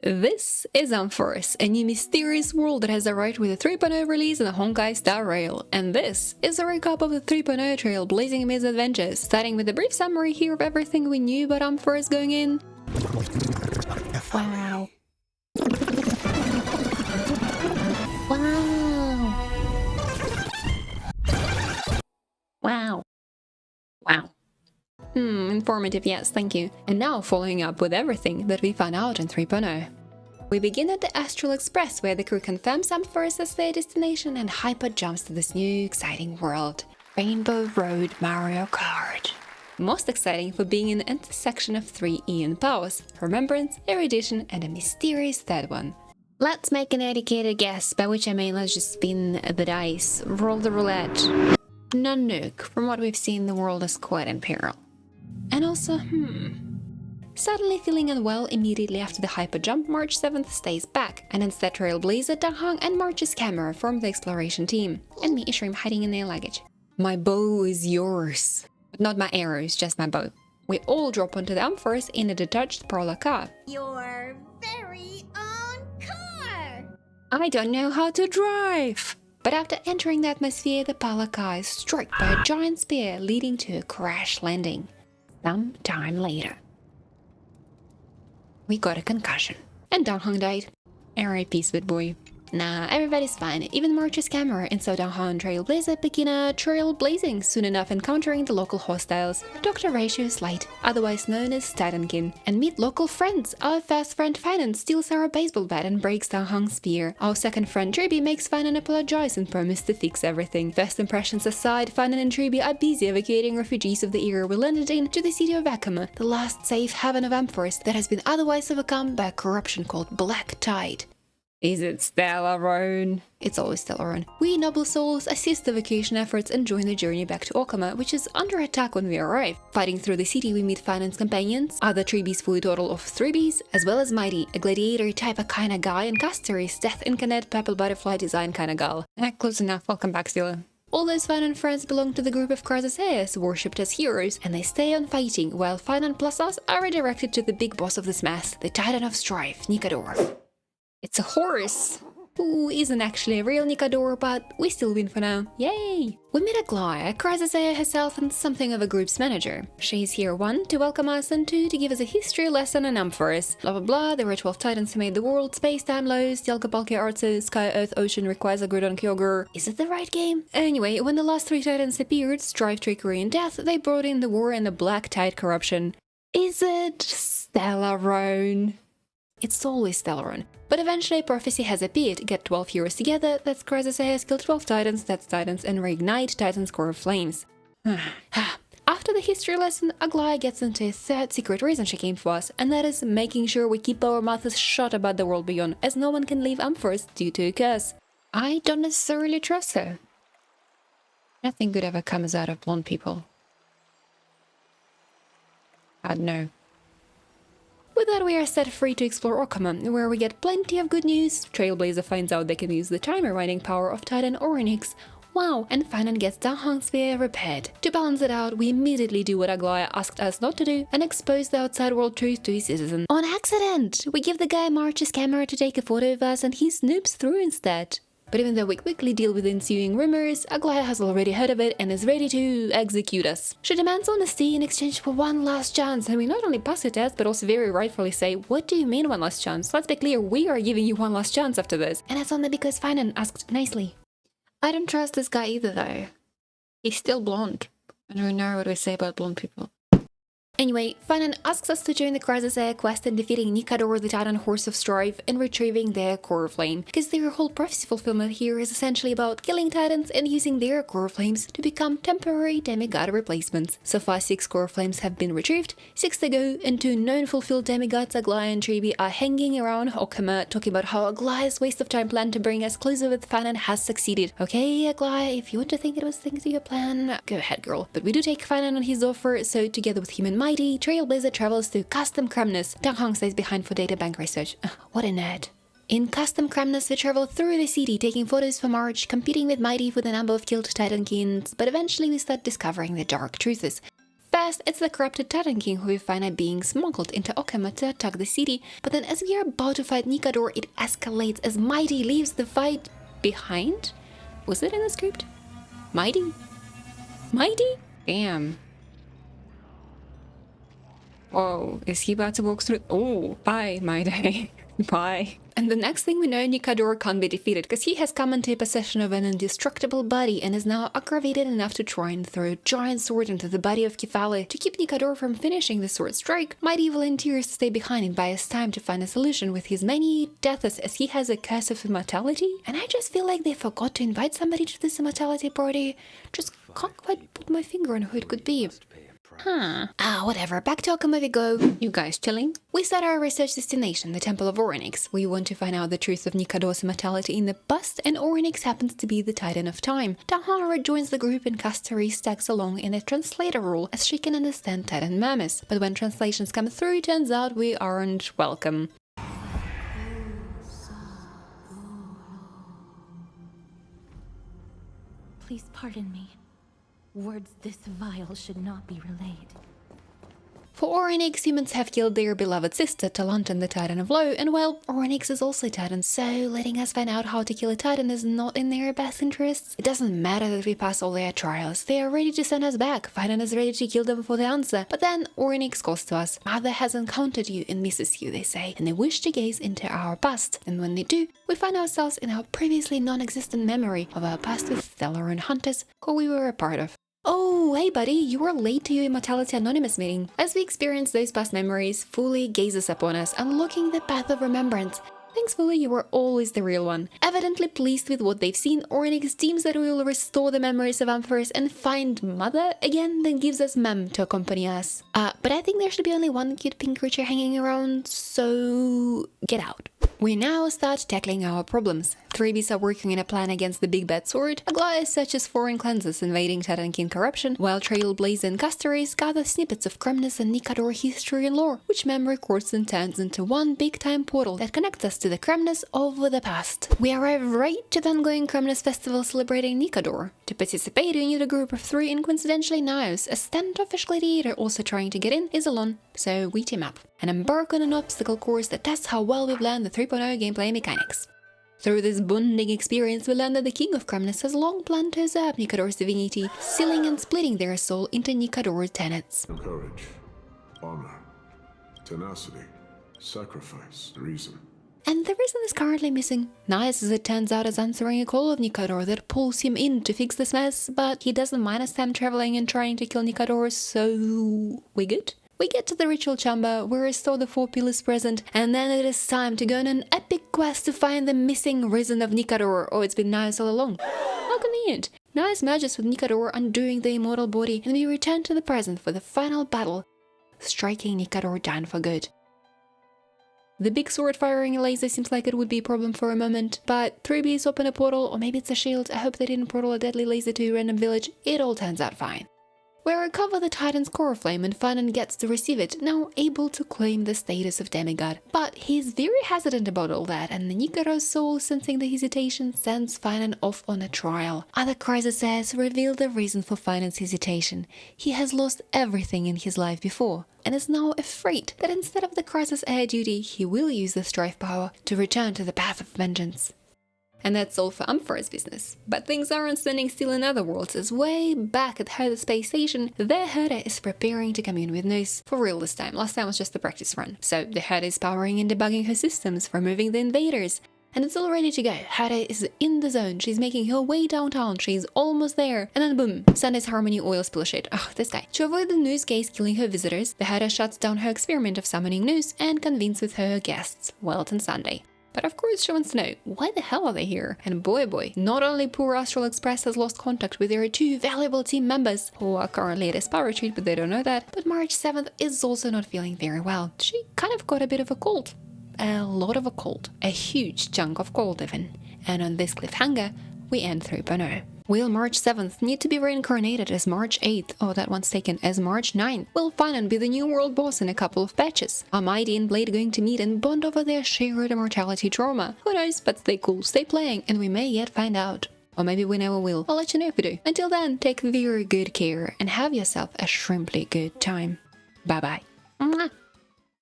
This is Ampharos, a new mysterious world that has arrived with a 3.0 release in the Honkai Star Rail. And this is a recap of the 3.0 Trailblazing Amaze adventures, starting with a brief summary here of everything we knew about Ampharos going in. Wow. Wow. Wow. Informative, yes, thank you. And now following up with everything that we found out in 3.0. We begin at the Astral Express, where the crew confirms Ampharos as their destination and hyper jumps to this new exciting world. Rainbow Road Mario Kart. Most exciting for being in the intersection of 3 Aeon powers: Remembrance, Erudition, and a mysterious third one. Let's make an educated guess, by which I mean let's just spin the dice, roll the roulette. Nanook, from what we've seen, the world is quite in peril. And also, suddenly feeling unwell immediately after the hyper jump, March 7th stays back, and instead Trailblazer, Danghang, and March's camera form the exploration team, and me, Ishrim, hiding in their luggage. My bow is yours. But not my arrows, just my bow. We all drop onto the Ampharos in a detached parlor car. Your very own car! I don't know how to drive! But after entering the atmosphere, the parlor car is struck by a giant spear, leading to a crash landing. Some time later, we got a concussion. And Danghang died. R.I.P. sweet boy. Nah, everybody's fine, even March's camera, and so Danghang and Trailblazer begin a trailblazing, soon enough encountering the local hostiles, Dr. Ratio Slight, otherwise known as Titankin, and meet local friends. Our first friend Finan steals our baseball bat and breaks Danghang's spear. Our second friend Triby makes Finan apologize and promise to fix everything. First impressions aside, Finan and Triby are busy evacuating refugees of the era we landed in to the city of Akama, the last safe haven of Ampharos that has been otherwise overcome by a corruption called Black Tide. Is it Stellaron? It's always Stellaron. We noble souls assist the evacuation efforts and join the journey back to Okama, which is under attack when we arrive. Fighting through the city, we meet Finan's companions, other Treebies fully total of 3Bs, as well as Mighty, a gladiator type of kinda guy, and Casteris, death incarnate, purple butterfly design kinda gal. Close enough, welcome back, Stila. All those Finan friends belong to the group of Krasaseas, worshipped as heroes, and they stay on fighting, while Finan plus us are redirected to the big boss of this mess, the Titan of Strife, Nikador. It's a horse, who isn't actually a real Nikador, but we still win for now. Yay! We meet Aglaia, Krasaseya herself, and something of a group's manager. She's here 1, to welcome us, and 2, to give us a history lesson on Ampharos. Blah blah blah, there were 12 titans who made the world, space-time laws, Yalkapalki Artsu, Sky, Earth, Ocean, requires a Gridon Kyogre. Is it the right game? Anyway, when the last 3 titans appeared, Strife, Trickery, and Death, they brought in the war and the Black Tide corruption. Is it Stellaron? It's always Stellaron. But eventually Prophecy has appeared, get 12 heroes together, that's Krasaseya, kill 12 titans, that's titans, and reignite Titan's core of flames. After the history lesson, Aglaia gets into a third secret reason she came for us, and that is making sure we keep our mouths shut about the world beyond, as no one can leave Ampharos due to a curse. I don't necessarily trust her. Nothing good ever comes out of blonde people. I don't know. With that, we are set free to explore Okama, where we get plenty of good news. Trailblazer finds out they can use the time rewinding power of Titan Orynyx. Wow, and Finan gets Danghang's spear repaired. To balance it out, we immediately do what Aglaia asked us not to do and expose the outside world truth to his citizen. On accident! We give the guy March's camera to take a photo of us and he snoops through instead. But even though we quickly deal with ensuing rumors, Aglaia has already heard of it and is ready to execute us. She demands honesty in exchange for one last chance, and we not only pass the test, but also very rightfully say, what do you mean one last chance? Let's be clear, we are giving you one last chance after this. And that's only because Finan asked nicely. I don't trust this guy either though. He's still blonde, and we know what we say about blonde people. Anyway, Finan asks us to join the Krasaseya quest in defeating Nikador, the Titan Horse of Strife, and retrieving their core flame, because their whole prophecy fulfillment here is essentially about killing titans and using their core flames to become temporary demigod replacements. So far 6 core flames have been retrieved, 6 to go, and 2 known fulfilled demigods, Aglaia and Triby, are hanging around Okama, talking about how Aglaia's waste of time plan to bring us closer with Finan has succeeded. Okay, Aglaia, if you want to think it was things to your plan, go ahead girl. But we do take Finan on his offer, so together with him and Mighty, Trailblazer travels to Custom Kremnus. Danghang stays behind for databank research. What a nerd. In Custom Kremnus, we travel through the city, taking photos for March, competing with Mighty for the number of killed Titankins, but eventually we start discovering the dark truths. First, it's the corrupted Titan King who we find are being smuggled into Okama to attack the city, but then as we are about to fight Nikador, it escalates as Mighty leaves the fight behind? Was it in the script? Mighty? Mighty? Damn. Oh, is he about to walk through? Oh, bye, Mighty. Bye. And the next thing we know, Nikador can't be defeated because he has come into possession of an indestructible body and is now aggravated enough to try and throw a giant sword into the body of Kefali. To keep Nikador from finishing the sword strike, Mighty volunteers to stay behind and buy us time to find a solution with his many deaths as he has a curse of immortality. And I just feel like they forgot to invite somebody to this immortality party. Just can't quite put my finger on who it could be. Whatever, back to Okama we go. You guys chilling? We start our research destination, the Temple of Orynyx. We want to find out the truth of Nikador's immortality in the bust, and Orynyx happens to be the Titan of Time. Dalhara joins the group and Castari tags along in a translator role as she can understand Titan murmurs. But when translations come through, it turns out we aren't welcome. Please pardon me. Words this vile should not be relayed. For Orynyx, humans have killed their beloved sister, Talantan, the Titan of Lo, and well, Orynyx is also a Titan, so letting us find out how to kill a Titan is not in their best interests. It doesn't matter that we pass all their trials, they are ready to send us back, Titan is ready to kill them for the answer. But then Orynyx calls to us. Mother has encountered you and misses you, they say, and they wish to gaze into our past. And when they do, we find ourselves in our previously non-existent memory of our past with Thalaran hunters, who we were a part of. Oh, hey buddy, you were late to your Immortality Anonymous meeting. As we experience those past memories, Fuli gazes upon us, unlocking the path of remembrance. Thankfully, you were always the real one. Evidently pleased with what they've seen, Orynyx deems that we will restore the memories of Ampharos and find Mother again, then gives us Mem to accompany us. But I think there should be only one cute pink creature hanging around, so get out. We now start tackling our problems. 3Bs are working on a plan against the Big Bad Sword, Aglaia searches foreign cleanses invading Titan King corruption, while Trailblazer and Castares gather snippets of Kremnis and Nikador history and lore, which Mem records and turns into one big-time portal that connects us to the Kremnis of the past. We arrive right to the ongoing Kremnis festival celebrating Nikador. To participate, you need a group of 3 and coincidentally Nios, a standoffish gladiator also trying to get in, is alone, so we team up and embark on an obstacle course that tests how well we've learned the 3.0 gameplay mechanics. Through this bonding experience, we learn that the King of Kremnis has long planned to usurp Nikador's divinity, sealing and splitting their soul into Nikador tenets. Courage, honor, tenacity, sacrifice, reason. And the reason is currently missing. Nias, as it turns out, is answering a call of Nikador that pulls him in to fix this mess, but he doesn't mind us time traveling and trying to kill Nikador, so we good? We get to the ritual chamber, we restore the 4 pillars present, and then it is time to go on an epic quest to find the missing risen of Nikador. Oh, it's been Nias all along. How convenient. Nias merges with Nikador, undoing the immortal body, and we return to the present for the final battle, striking Nikador down for good. The big sword firing a laser seems like it would be a problem for a moment, but 3Bs open a portal, or maybe it's a shield. I hope they didn't portal a deadly laser to a random village. It all turns out fine. We recover the Titan's core flame and Finan gets to receive it, now able to claim the status of demigod. But he's very hesitant about all that, and the Nikador's soul, sensing the hesitation, sends Finan off on a trial. Other Chrysoses reveal the reason for Finan's hesitation. He has lost everything in his life before, and is now afraid that instead of the Chrysos air duty, he will use the strife power to return to the path of vengeance. And that's all for Ampharos business. But things aren't standing still in other worlds, as way back at Herda Space Station, the Herda is preparing to commune with Nous. For real this time, last time was just a practice run. So the Herda is powering and debugging her systems, removing the invaders. And it's all ready to go. Herda is in the zone, she's making her way downtown, she's almost there. And then boom, Sunday's Harmony oil spill shit. Ugh, this guy. To avoid the Nous case killing her visitors, the Herda shuts down her experiment of summoning Nous and convenes with her guests, Welt and Sunday. But of course she wants to know, why the hell are they here? And boy, not only poor Astral Express has lost contact with their 2 valuable team members, who are currently at a spa retreat but they don't know that, but March 7th is also not feeling very well. She kind of got a bit of a cold. A lot of a cold. A huge chunk of cold even. And on this cliffhanger, we end 3.0. Will March 7th need to be reincarnated as March 8th? Oh, that one's taken as March 9th. Will Finan be the new world boss in a couple of patches? Are Mighty and Blade going to meet and bond over their shared immortality trauma? Who knows, but stay cool, stay playing, and we may yet find out. Or maybe we never will. I'll let you know if we do. Until then, take very good care and have yourself a shrimply good time. Bye bye. Mwah.